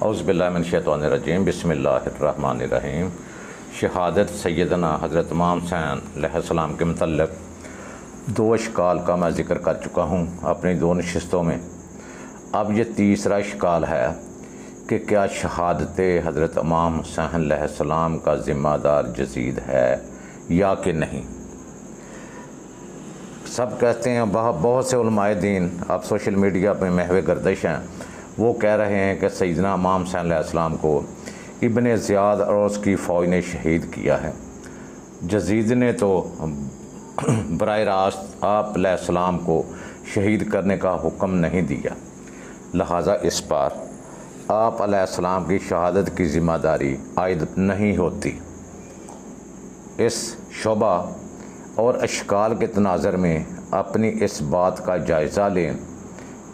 औज़ुबिल्लाहिमिनश्शैतानिर्रजीम बिस्मिल्लाहिर्रहमानिर्रहीम। शहादत सैयदना हज़रत इमाम हुसैन अलैहिस्सलाम के मतलब दो अशकाल का मैं ज़िक्र कर चुका हूँ अपनी दो नशिस्तों में। अब ये तीसरा अशकाल है कि क्या शहादत हज़रत इमाम हुसैन अलैहिस्सलाम का ज़िम्मेदार यज़ीद है या कि नहीं। सब कहते हैं, बहुत से उलमाए दीन अब सोशल मीडिया पर महवे गर्दिश हैं, वो कह रहे हैं कि सैयदना इमाम हुसैन अलैहिस्सलाम को इब्ने ज़ियाद और उसकी फ़ौज ने शहीद किया है। यज़ीद ने तो बराह रास्त आप अलैहिस्सलाम को शहीद करने का हुक्म नहीं दिया, लिहाजा इस पर आप अलैहिस्सलाम की शहादत की ज़िम्मेदारी आयद नहीं होती। इस शोबा और अशकाल के तनाज़र में अपनी इस बात का जायज़ा लें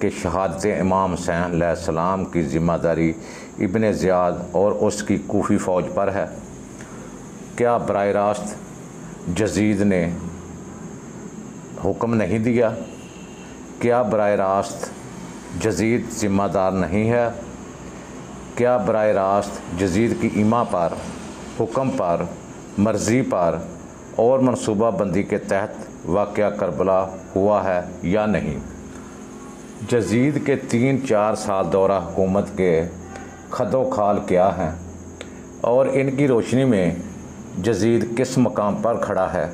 कि शहादत इमाम हुसैन अलैहिस्सलाम की ज़िम्मेदारी इब्ने ज़ियाद और उसकी कूफ़ी फ़ौज पर है। क्या बराह रास्त यज़ीद ने हुक्म नहीं दिया? क्या बराह रास्त यज़ीद ज़िम्मेदार नहीं है? क्या बराह रास्त यज़ीद की इमा पर, हुक्म पर, मर्ज़ी पर और मनसूबाबंदी के तहत वाक़या करबला हुआ है या नहीं? यज़ीद के 3-4 साल दौरा हुकूमत के खदो खाल क्या हैं और इनकी रोशनी में यज़ीद किस मकाम पर खड़ा है?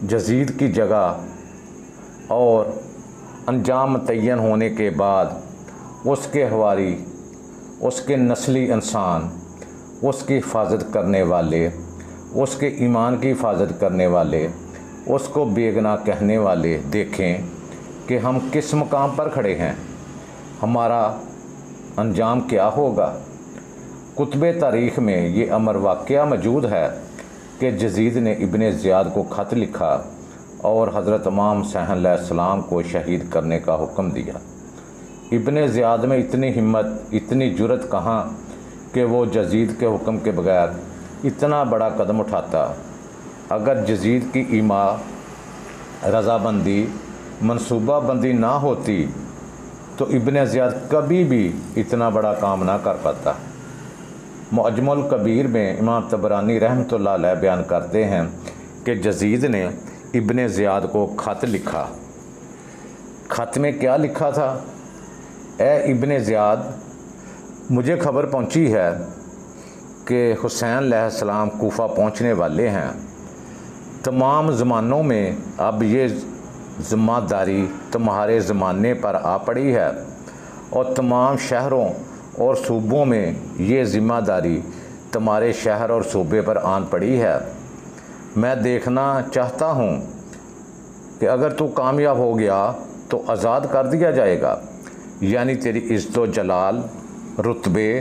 यज़ीद की जगह और अंजाम मुतय्यन होने के बाद उसके हवारी, उसके नस्ली इंसान, उसकी हिफाजत करने वाले, उसके ईमान की हिफाजत करने वाले, उसको बेगना कहने वाले देखें कि हम किस मकाम पर खड़े हैं, हमारा अंजाम क्या होगा। कुतुब तारीख़ में ये अमर वाक़या मौजूद है कि यज़ीद ने इब्ने ज़ियाद को ख़त लिखा और हज़रत इमाम हुसैन अलैहिस्सलाम को शहीद करने का हुक्म दिया। इब्ने ज़ियाद में इतनी हिम्मत, इतनी जुर्रत कहाँ कि वो यज़ीद के हुक्म के बगैर इतना बड़ा कदम उठाता। अगर यज़ीद की ईमा, रज़ाबंदी, मनसूबाबंदी ना होती तो इब्ने ज़ियाद कभी भी इतना बड़ा काम ना कर पाता। मुअज्जमुल कबीर में इमाम तबरानी रहमतुल्लाह अलैह बयान करते हैं कि यज़ीद ने इब्ने ज़ियाद को ख़त लिखा। ख़त में क्या लिखा था? ए इब्ने ज़ियाद, मुझे खबर पहुंची है कि हुसैन अलैहिस्सलाम कूफ़ा पहुंचने वाले हैं। तमाम ज़मानों में अब ये ज़िम्मेदारी तुम्हारे ज़माने पर आ पड़ी है और तमाम शहरों और सूबों में ये ज़िम्मेदारी तुम्हारे शहर और सूबे पर आन पड़ी है। मैं देखना चाहता हूँ कि अगर तू कामयाब हो गया तो आज़ाद कर दिया जाएगा, यानी तेरी इज़्ज़त व जलाल, रुतबे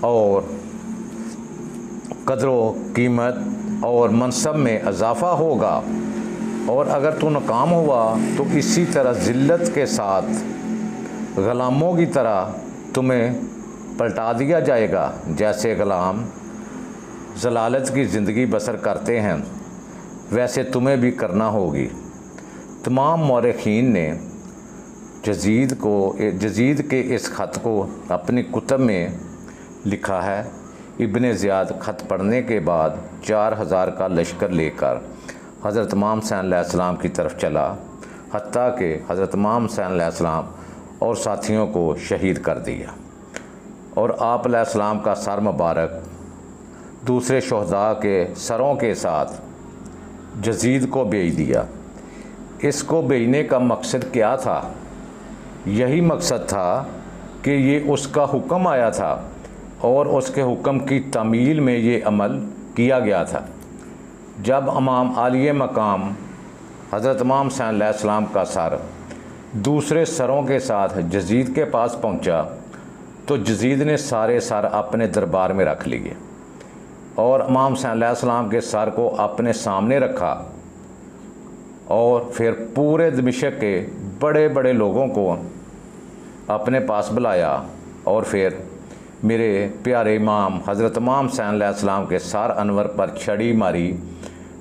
और कदर कीमत और मनसब में इजाफ़ा होगा। और अगर तू नाकाम हुआ तो इसी तरह ज़िल्लत के साथ ग़ुलामों की तरह तुम्हें पलटा दिया जाएगा। जैसे ग़ुलाम ज़लालत की ज़िंदगी बसर करते हैं वैसे तुम्हें भी करना होगी। तमाम मौरख़ीन ने यज़ीद के इस ख़त को अपनी कुतब में लिखा है। इब्ने ज़ियाद ख़त पढ़ने के बाद 4000 का लश्कर लेकर हज़रत इमाम हुसैन अलैहिस्सलाम की तरफ चला, हत्ता कि हज़रत इमाम हुसैन अलैहिस्सलाम और साथियों को शहीद कर दिया और आप अलैहिस्सलाम का सर मुबारक दूसरे शहदा के सरों के साथ यज़ीद को भेज दिया। इसको भेजने का मकसद क्या था? यही मकसद था कि ये उसका हुक्म आया था और उसके हुक्म की तामील में ये अमल किया गया था। जब इमाम आलिए मकाम हज़रत इमाम हुसैन अलैहिस्सलाम का सर दूसरे सरों के साथ यज़ीद के पास पहुंचा तो यज़ीद ने सारे सर अपने दरबार में रख लिए और इमाम हुसैन अलैहिस्सलाम के सर को अपने सामने रखा और फिर पूरे दमिश्क के बड़े बड़े लोगों को अपने पास बुलाया और फिर मेरे प्यारे इमाम हज़रत इमाम हुसैन अलैहिस्सलाम के सर अनवर पर छड़ी मारी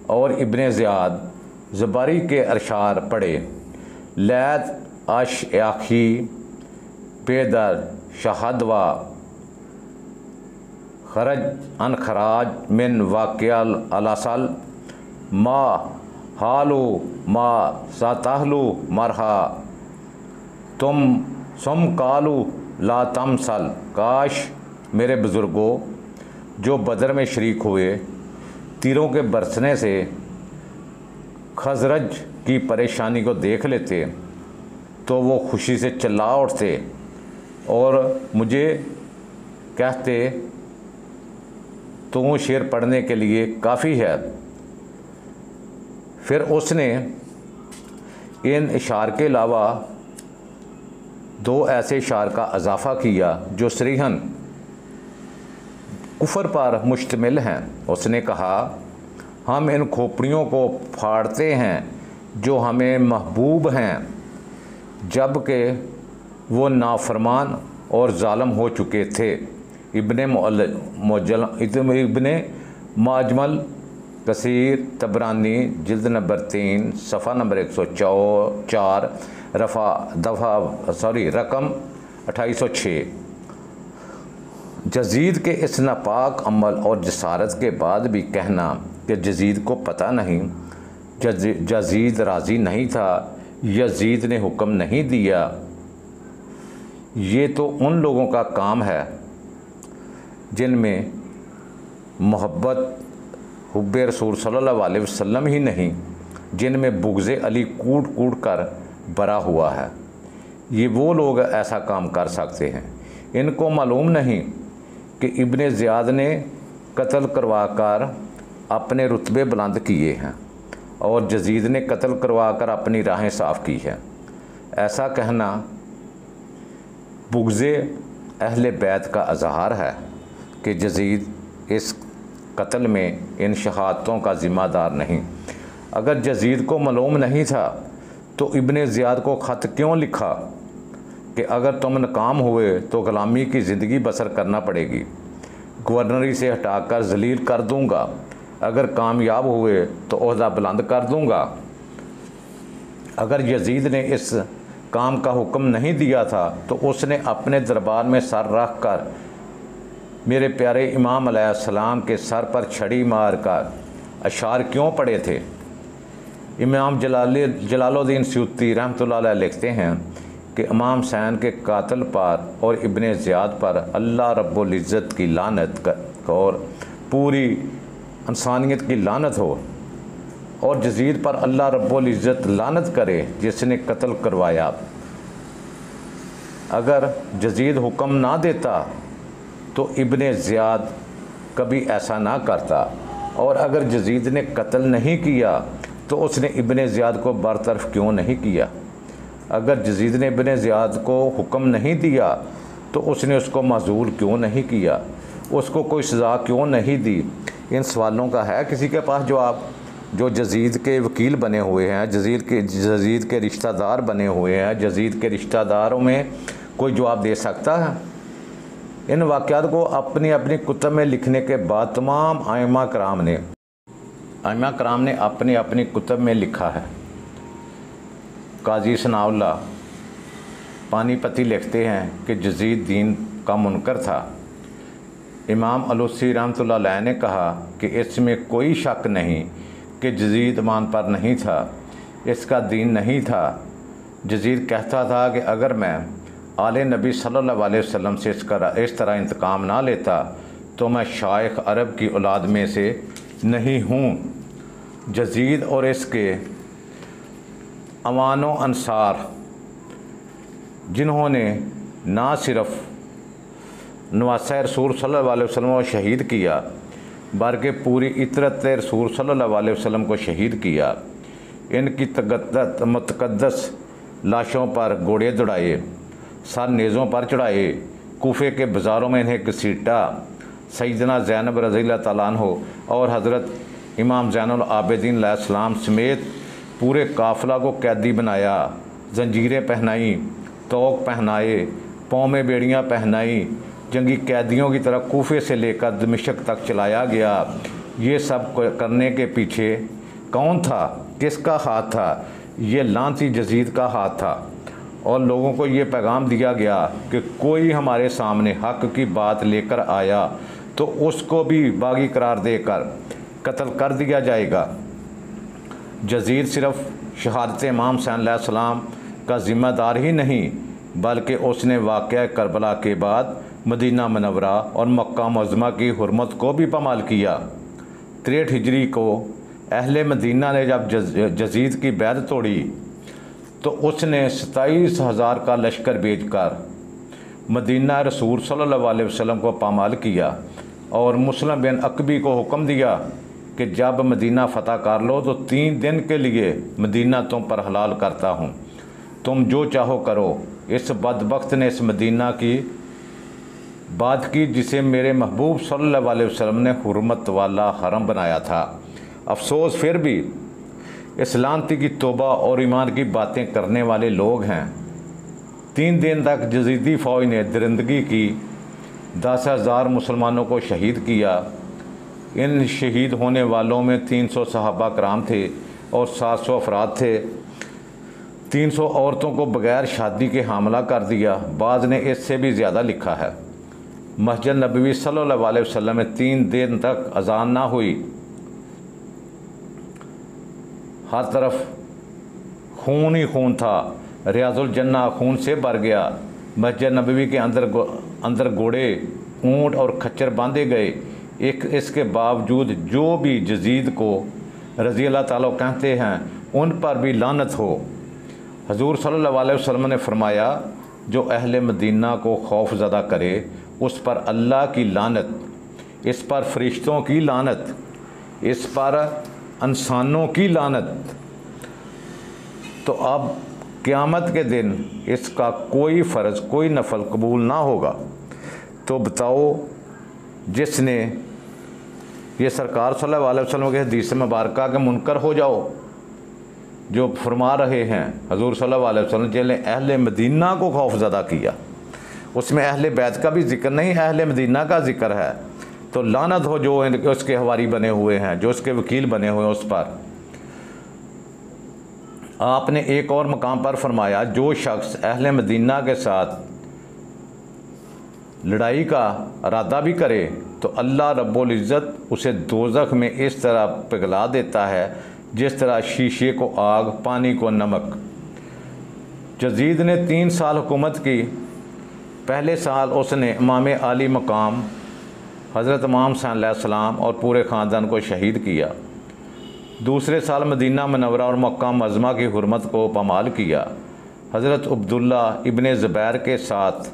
और इब्ने ज़ियाद ज़बारी के अरशार पढ़े, लैत अश आखी बेदर शहदवा खरज अन खराज मिन वाक़ियल अलासल मा हालू मा साताहलू मरहा तुम सम कालू ला तमसल। काश मेरे बुज़ुर्गों जो बदर में शरीक हुए तीरों के बरसने से खजरज की परेशानी को देख लेते तो वो खुशी से चिल्ला उठते और मुझे कहते तो शेर पढ़ने के लिए काफ़ी है। फिर उसने इन इशार के अलावा दो ऐसे इशार का इजाफ़ा किया जो सरीहन कुफर पर मुश्तमिल हैं। उसने कहा, हम इन खोपड़ियों को फाड़ते हैं जो हमें महबूब हैं, जबकि वो नाफरमान और ज़ालिम हो चुके थे। इब्ने माजमल कसीर तबरानी जिल्द नंबर 3 सफ़ा नंबर 104 रकम 2806। जजीद के इस नापाक अमल और जसारत के बाद भी कहना कि यजीद को पता नहीं, यजीद राज़ी नहीं था, यजीद ने हुक्म नहीं दिया, ये तो उन लोगों का काम है जिनमें मोहब्बत हुब्बे रसूल सल्लल्लाहु अलैहि वसल्लम ही नहीं, जिनमें बुग़्ज़े अली कूट कूट कर भरा हुआ है। ये वो लोग ऐसा काम कर सकते हैं। इनको मालूम नहीं कि इब्ने ज़ियाद ने कत्ल करवा कर अपने रुतबे बुलंद किए हैं और यजीद ने कत्ल करवा कर अपनी राहें साफ़ की है। ऐसा कहना बुग़्ज़े अहले बैत का इज़हार है कि यजीद इस कत्ल में इन शहादतों का ज़िम्मेदार नहीं। अगर यजीद को मालूम नहीं था तो इब्ने ज़ियाद को ख़त क्यों लिखा कि अगर तुम नाकाम हुए तो ग़ुलामी की ज़िंदगी बसर करना पड़ेगी, गवर्नरी से हटाकर जलील कर दूंगा, अगर कामयाब हुए तो ओहदा बुलंद कर दूंगा। अगर यजीद ने इस काम का हुक्म नहीं दिया था तो उसने अपने दरबार में सर रख कर मेरे प्यारे इमाम अलैहिस्सलाम के सर पर छड़ी मार कर अशार क्यों पढ़े थे। इमाम जलालुद्दीन सयूती रहमतुल्लाह अलैह लिखते हैं कि इमाम हुसैन के कातिल पर और इब्ने ज़ियाद पर अल्लाह रब्बुल इज़्ज़त की लानत और पूरी इंसानियत की लानत हो, और यजीद पर अल्लाह रब्बुल इज़्ज़त लानत करे जिसने कत्ल करवाया। अगर यजीद हुक्म ना देता तो इब्ने ज़ियाद कभी ऐसा ना करता, और अगर यजीद ने कत्ल नहीं किया तो उसने इब्ने ज़ियाद को बरतरफ क्यों नहीं किया। अगर यजीद ने इब्ने ज़ियाद को हुक्म नहीं दिया तो उसने उसको माजूर क्यों नहीं किया, उसको कोई सज़ा क्यों नहीं दी। इन सवालों का है किसी के पास जवाब? जो यजीद के वकील बने हुए हैं, यजीद के रिश्तेदार बने हुए हैं, यजीद के रिश्तेदारों में कोई जवाब दे सकता है? इन वाक़यात को अपनी अपनी कुतुब में लिखने के बाद तमाम आइमा कराम ने अपनी अपनी कुतुब में लिखा है। काजी सनाउल्लाह पानीपती लिखते हैं कि यजीद दीन का मुनकर था। इमाम अलूसी रहमतुल्लाह अलैह ने कहा कि इसमें कोई शक नहीं कि यजीद ईमान पर नहीं था, इसका दीन नहीं था। यजीद कहता था कि अगर मैं आले नबी सल्लल्लाहु अलैहि वसल्लम से इस तरह इंतकाम ना लेता तो मैं शाइख अरब की औलाद में से नहीं हूँ। यजीद और इसके अवानो अंसार जिन्होंने ना सिर्फ नवासा रसूल सल्लल्लाहु अलैहि वसल्लम को शहीद किया बल्कि पूरी इतरत रसूल सल्लल्लाहु अलैहि वसल्लम को शहीद किया। इनकी मुतक़द्दस लाशों पर घोड़े दौड़ाए, सर नेज़ों पर चढ़ाए, कूफे के बाज़ारों में इन्हें घसीटा। सैयदना ज़ैनब रज़ियल्लाहु तआला अन्हो और हज़रत इमाम ज़ैनुल आबिदीन अलैहिस्सलाम समेत पूरे काफ़िला को कैदी बनाया, जंजीरें पहनाई, तोक पहनाए, पाँव में बेड़ियाँ पहनाई, जंगी कैदियों की तरह कूफे से लेकर दमिश्क तक चलाया गया। ये सब करने के पीछे कौन था, किसका हाथ था? ये लानती यजीद का हाथ था। और लोगों को ये पैगाम दिया गया कि कोई हमारे सामने हक़ की बात लेकर आया तो उसको भी बागी करार देकर कत्ल कर दिया जाएगा। यजीद सिर्फ शहादत इमाम हुसैन अलैहिस्सलाम का ज़िम्मेदार ही नहीं, बल्कि उसने वाक़या करबला के बाद मदीना मनव्वरा और मक्का मुअज़्ज़मा की हुर्मत को भी पामाल किया। 63 हिजरी को अहले मदीना ने जब यजीद की बैत तोड़ी तो उसने 27,000 का लश्कर भेजकर मदीना रसूल सल्लल्लाहु अलैहि वसल्लम को पामाल किया और मुस्लिम बिन अकबी को हुक्म दिया कि जब मदीना फ़तह कर लो तो 3 दिन के लिए मदीना तुम पर हलाल करता हूँ, तुम जो चाहो करो। इस बदबख्त ने इस मदीना की बात की जिसे मेरे महबूब सल्लल्लाहु अलैहि वसल्लम ने हुर्मत वाला हरम बनाया था। अफसोस फिर भी इस लानती की तौबा और ईमान की बातें करने वाले लोग हैं। 3 दिन तक यजीदी फ़ौज ने दरिंदगी की, 10,000 मुसलमानों को शहीद किया। इन शहीद होने वालों में 300 सहाबा कराम थे और 700 अफराद थे। 300 औरतों को बग़ैर शादी के हामला कर दिया। बाज़ ने इससे भी ज़्यादा लिखा है। मस्जिद नबवी सल्लल्लाहु अलैहि वसल्लम में 3 दिन तक अजान ना हुई। हर तरफ खून ही खून था। रियाजुल जन्ना खून से भर गया। मस्जिद नबवी के अंदर घोड़े, ऊँट और खच्चर बांधे गए। इसके बावजूद जो भी यजीद को रज़ी अल्लाह ताला कहते हैं उन पर भी लानत हो। हजूर सल्लल्लाहु अलैहि वसल्लम ने फरमाया, जो अहले मदीना को खौफ ज़दा करे उस पर अल्लाह की लानत, इस पर फरिश्तों की लानत, इस पर इंसानों की लानत। तो अब क़यामत के दिन इसका कोई फ़र्ज़, कोई नफल कबूल ना होगा। तो बताओ, जिसने ये सरकार सल्लल्लाहु अलैहि वसल्लम के हदीस मुबारका के मुनकर हो जाओ, जो फरमा रहे हैं हजूर सल्लल्लाहु अलैहि वसल्लम जिन्होंने अहले मदीना को खौफ ज़दा किया, उसमें अहले बैत का भी जिक्र नहीं, अहले मदीना का जिक्र है। तो लानत हो जो उसके हवारी बने हुए हैं, जो उसके वकील बने हुए हैं उस पर। आपने एक और मकाम पर फरमाया, जो शख्स अहले मदीना के साथ लड़ाई का इरादा भी करे तो अल्लाह रब्बुल इज़्ज़त उसे दोज़ख में इस तरह पिघला देता है जिस तरह शीशे को आग, पानी को नमक। यजीद ने 3 साल हुकूमत की। पहले साल उसने इमाम आली मकाम हज़रत इमाम हुसैन अलैहिस्सलाम और पूरे ख़ानदान को शहीद किया। दूसरे साल मदीना मनव्वरा और मक्का मुअज़्ज़मा की हुर्मत को पामाल किया। हज़रत अब्दुल्ला इब्ने ज़ुबैर के साथ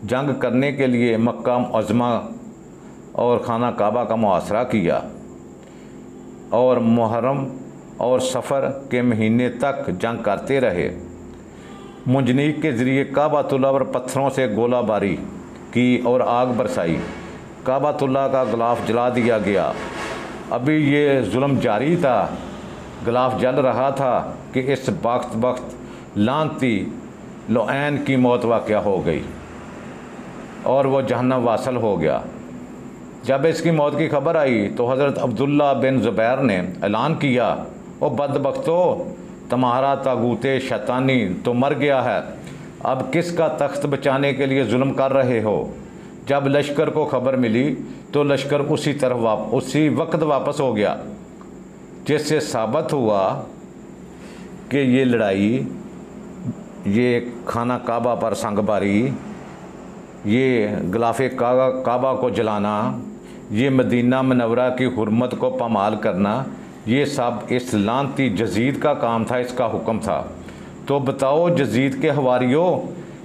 जंग करने के लिए मक्का मुअज़्ज़मा और खाना काबा का मुहासरा किया और मुहर्रम और सफ़र के महीने तक जंग करते रहे। मुंजनीक के ज़रिए काबातुल्लाह पर पत्थरों से गोलाबारी की और आग बरसाई। काबातुल्लाह का गिलाफ जला दिया गया। अभी ये जुल्म जारी था, गिलाफ जल रहा था कि इस वक्त लानती लुआन की मौत वाक़या हो गई और वो जहन्नम वासल हो गया। जब इसकी मौत की खबर आई तो हज़रत अब्दुल्ला बिन ज़ुबैर ने ऐलान किया, ओ बदबख्तो, तुम्हारा तागूते शैतानी तो मर गया है, अब किसका तख्त बचाने के लिए जुल्म कर रहे हो। जब लश्कर को खबर मिली तो लश्कर उसी वक्त वापस हो गया, जिससे साबित हुआ कि ये लड़ाई, ये खाना काबा पर संगबारी, ये गिलाफ़े काबा को जलाना, ये मदीना मनव्वरा की हुर्मत को पामाल करना, ये सब इस लानती यजीद का काम था, इसका हुक्म था। तो बताओ यजीद के हवारियों,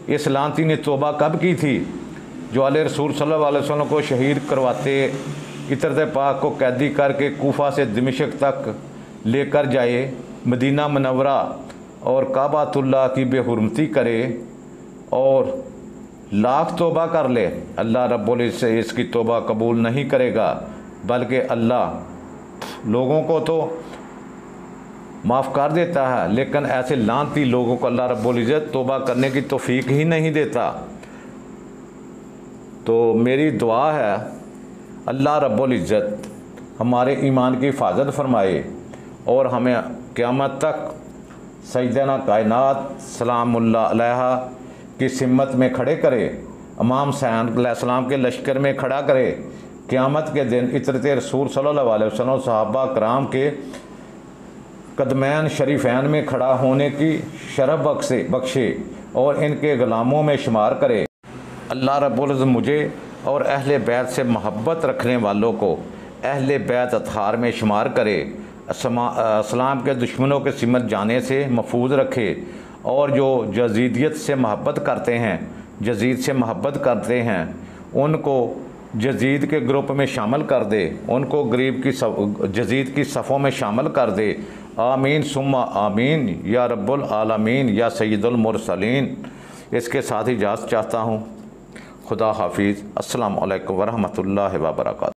इस लानती ने तौबा कब की थी जो आले रसूल सल्लल्लाहु अलैहि वसल्लम को शहीद करवाते, इतरते पाक को कैदी करके कूफा से दमिश्क तक लेकर जाए, मदीना मनव्वरा और काबातुल्लाह की बेहुरमती करे और लाख तौबा कर ले, अल्लाह रब्बुल इज़्ज़त इसकी तौबा कबूल नहीं करेगा, बल्कि अल्लाह लोगों को तो माफ़ कर देता है, लेकिन ऐसे लानती लोगों को अल्लाह रब्बुल इज़्ज़त तौबा करने की तौफीक ही नहीं देता। तो मेरी दुआ है अल्लाह रब्बुल इज़्ज़त हमारे ईमान की हिफाजत फरमाए और हमें क़यामत तक सैयदना कायनात सलामुल्लाह अलैहा की सिमत में खड़े करे। इमाम हुसैन के लश्कर में खड़ा करे। क़यामत के दिन इतरत रसूल सल्लल्लाहु अलैहि वसल्लम सहाबा कराम के कदमैन शरीफैन में खड़ा होने की शरफ बख्शे और इनके ग़ुलामों में शुमार करे। अल्लाह रब्बुल इज़्ज़त मुझे और अहले बैत से मोहब्बत रखने वालों को अहले बैत अतहार में शुमार करे। इस्लाम के दुश्मनों के सिमट जाने से महफूज रखे और जो यज़ीदियत से मोहब्बत करते हैं, यज़ीद से मोहब्बत करते हैं, उनको यज़ीद के ग्रुप में शामिल कर दे, उनको गरीब की यज़ीद की सफ़ों में शामिल कर दे। आमीन सुम्मा आमीन या रब्बुल आलमीन या सय्यदुल मुरसलीन। इसके साथ ही इजाज़त चाहता हूँ। खुदा हाफिज़। अस्सलामु अलैकुम वरहमतुल्लाहि व बरकातुहू।